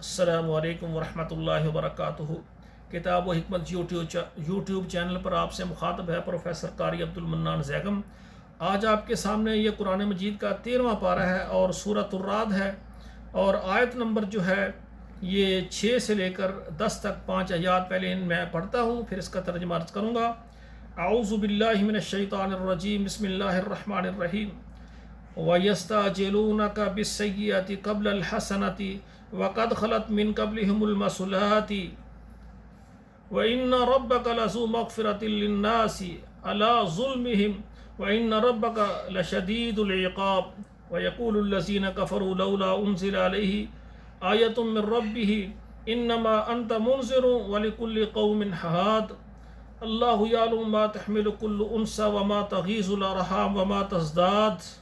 अस्सलामु अलैकुम वरहमतुल्लाहि वबरकातुहू। किताब व हिकमत यूट्यूब चैनल पर आपसे मुखातब है प्रोफेसर कारी अब्दुल मन्नान ज़ैगम। आज आपके सामने ये कुरान मजीद का 13वां पारा है और सूरतुर राद है, और आयत नंबर जो है ये 6 से लेकर 10 तक 5 आयात पहले मैं पढ़ता हूँ, फिर इसका तर्जुमा अर्ज़ करूँगा। आऊज़ु बिल्लाहि मिनश शैतानिर रजीम, बिस्मिल्लाहिर रहमानिर रहीम। वयस्ताजिलूनका बिस्सय्यिअति क़ब्लल हसनति वक़द खलत मिन क़ब्लिहिमुल मसलाति व इन्न रब्बका लज़ू मग़फ़िरतिन लिन्नासि अला ज़ुल्मिहिम व इन्न रब्बका लशदीदुल इक़ाब व यक़ूलुल लज़ीना कफ़रू लौला उन्ज़िला अलैहि आयतुम मिर रब्बिहि इन्नमा अंत मुन्ज़िरुन व लिकुल्लि क़ौमिन हाद अल्लाहु यअलमु मा तहमिलु कुल्लु उन्सा व मा तग़ीज़ुल अरहाम व मा तज़दाद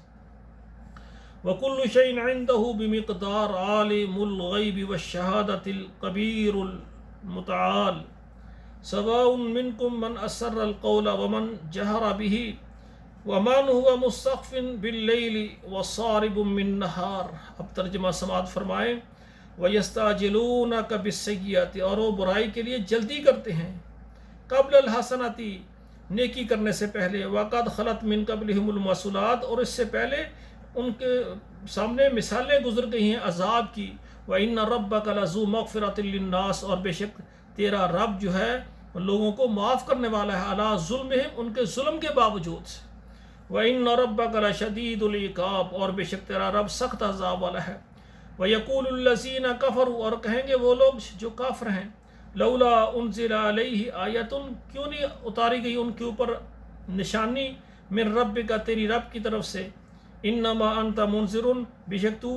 वकुल्लु शैइन इंदहु बिमिक़दार आलिमुल ग़ैबि वश्शहादतिल कबीरुल मुतआल सवाउन मिनकुम मन अस्सर्रल क़ौला व मन जहरा बिही व मन हुवा मुस्तख़्फ़िन बिल्लैलि व सारिबुम बिन नहार। अब तर्जुमा समाअत फरमाएँ। वयस्ताजिलूनका बिस्सय्यिअति, और वो बुराई के लिए जल्दी करते हैं, क़ब्लल हसनति, नेकी करने से पहले, वक़द खलत मिन क़ब्लिहिमुल मसलात, और इससे पहले उनके सामने मिसालें गुजर गई हैं अजाब की। व इन्ना रब्बका लज़ू मग़फ़िरतिन लिन्नास, और बेशक तेरा रब जो है लोगों को माफ़ करने वाला है, अला ज़ुल्मिहिम, उनके जुल्म के बावजूद। व इन्ना रब्बका लशदीदुल इक़ाब, और बेशक तेरा रब सख्त अज़ाब वाला है। व यक़ूलुल लज़ीना कफ़रू, और कहेंगे वो लोग जो काफ़िर हैं, लौला उन्ज़िला अलैहि आयतुन, क्यों नहीं उतारी गई उनके ऊपर निशानी, मिन रब्बिका, तेरी रब की तरफ से, इन्नमा अंत मुन्ज़िरुन, बेशक तू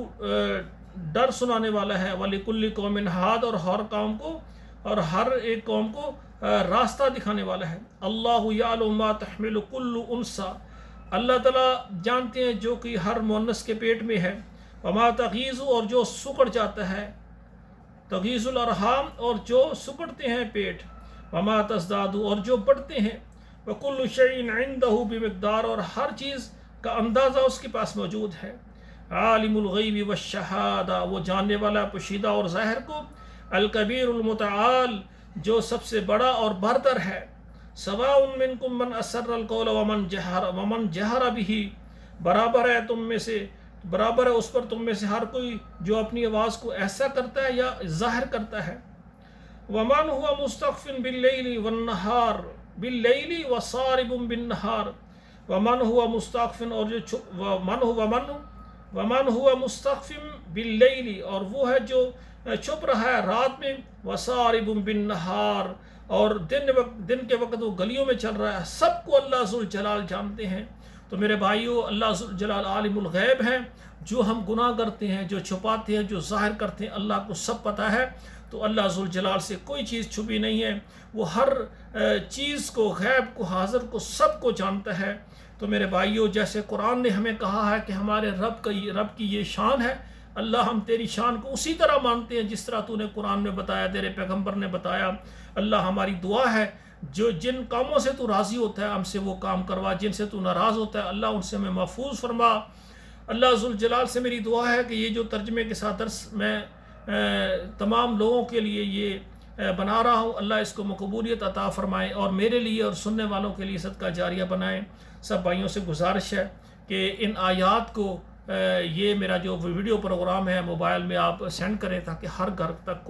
डर सुनाने वाला है, वलिकुल्लि कौमिन हाद, और हर कौम को और हर एक कौम को रास्ता दिखाने वाला है। अल्लाहु यअलमु मा तहमिलु कुल्लु उन्सा, अल्लाह ताला जानते हैं जो कि हर मुअन्नस के पेट में है। व मा तग़ीज़ु, और जो सुकड़ जाता है, तग़ीज़ुल अरहाम, और जो सुकड़ते हैं पेट। व मा तज़दादु, और जो बढ़ते हैं। व कुल्लु शैइन इंदहु बिमिक़दार, और हर चीज़ का अंदाज़ा उसके पास मौजूद है। आलिमुल ग़ैबि वश्शहादा, वो जानने वाला पोशीदा और ज़ाहिर को। अल कबीरुल मुतआल, जो सबसे बड़ा और बरतर है। सवाउन मिनकुम मन अस्सर्रल क़ौला व मन जहरा बिही, बराबर है तुम में से, बराबर है उस पर तुम में से हर कोई जो अपनी आवाज़ को ऐसा करता है या ज़ाहिर करता है। व मन हुवा मुस्तख़्फ़िन बिल्लैलि वन्नहार, बिल्लैलि व सारिबुम बिन्नहार, वमन हुआ मुस्तख़्फ़िन, और जो वमन हुआ मुस्तख़्फ़िन बिल्लैलि, और वो है जो छुप रहा है रात में, वसारिबुम बिन नहार, और दिन के वक्त वो गलियों में चल रहा है। सबको अल्लाह ज़ुल जलाल जानते हैं। तो मेरे भाइयों, अल्लाह ज़ुल जलाल आलिमुल ग़ैब हैं। जो हम गुनाह करते हैं, जो छुपाते हैं, जो ज़ाहिर करते हैं, अल्लाह को सब पता है। तो अल्लाह ज़ुल जलाल से कोई चीज़ छुपी नहीं है। वो हर चीज़ को, गैब को, हाज़िर को, सब को जानता है। तो मेरे भाइयों, जैसे कुरान ने हमें कहा है कि हमारे रब की ये शान है, अल्लाह हम तेरी शान को उसी तरह मानते हैं जिस तरह तूने कुरान में बताया, तेरे पैगंबर ने बताया। अल्लाह हमारी दुआ है, जो जिन कामों से तू राज़ी होता है हमसे वो काम करवा, जिनसे तू नाराज़ होता है अल्लाह उनसे हमें महफूज फरमा। अल्लाह ज़ुल जलाल से मेरी दुआ है कि ये जो तर्जमे के साथ दर्स मैं तमाम लोगों के लिए ये बना रहा हूँ, अल्लाह इसको मकबूलियत अता फ़रमाए, और मेरे लिए और सुनने वालों के लिए सदका जारिया बनाएँ। सब भाइयों से गुजारिश है कि इन आयात को, ये मेरा जो वीडियो प्रोग्राम है मोबाइल में आप सेंड करें, ताकि हर घर तक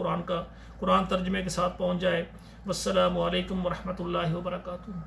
कुरान तर्जमे के साथ पहुँच जाए। वस्सलामु अलैकुम वरहमतुल्लाहि वबरकातुहू।